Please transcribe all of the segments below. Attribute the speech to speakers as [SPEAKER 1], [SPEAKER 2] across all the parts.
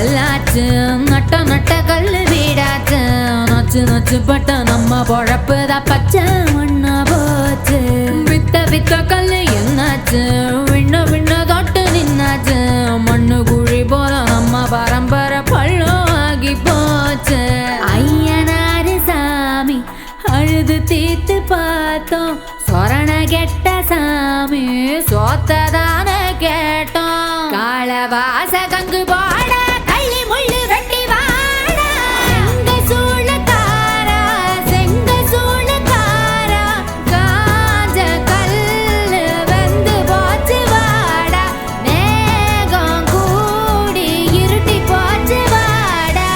[SPEAKER 1] கல்லாச்சு நட்ட நட்ட கல்லு வீடாச்சு நச்சு நச்சு பட்ட நம்ம பொழப்புதான் பச்சை மண்ணா போச்சு வித்த வித்த கல்லு என்னாச்சு விண்ண விண்ண தொட்டு நின்னாச்சு மண்ணு குழி போல நம்ம பரம்பரை பள்ளம் ஆகி போச்சு ஐயனாரு சாமி அழுது தீத்து பார்த்தோம் சொரண கெட்ட சாமி சோத்ததான கேட்டோம் காலவாச கங்கு போட கள்ளி முள்ளு வெட்டி வாடா செங்க சூழக்காரா செங்க சூழக்காரா காஞ்ச கல்லு வெந்து போச்சு வாடா மேகம் கூடி இருட்டி போச்சு வாடா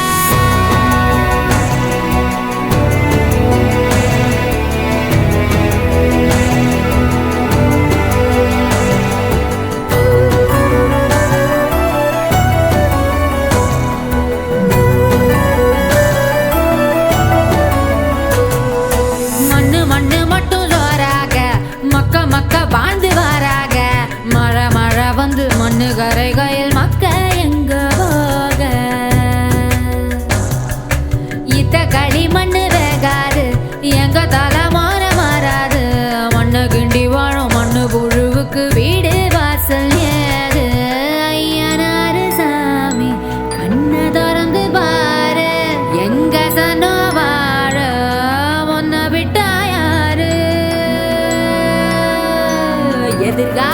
[SPEAKER 1] மண்ணு மட்டும் ஜோராக மக்க மக்க வாழ்ந்து வாராக மழை மழை வந்து மண்ணு கரைகையில் மக்க எங்க போக இத்த களி மண்ணு வேகாது எங்க தலைமான மாறாது மண்ணு கிண்டி வாழும் மண்ணு புழுவுக்கு வீடு வாசல் ஏது ஐயனாரு சாமி கண்ணை திறந்து பாரு எங்க சனோ வாழ ஒன்ன விட்டா யாரு எதிர்கா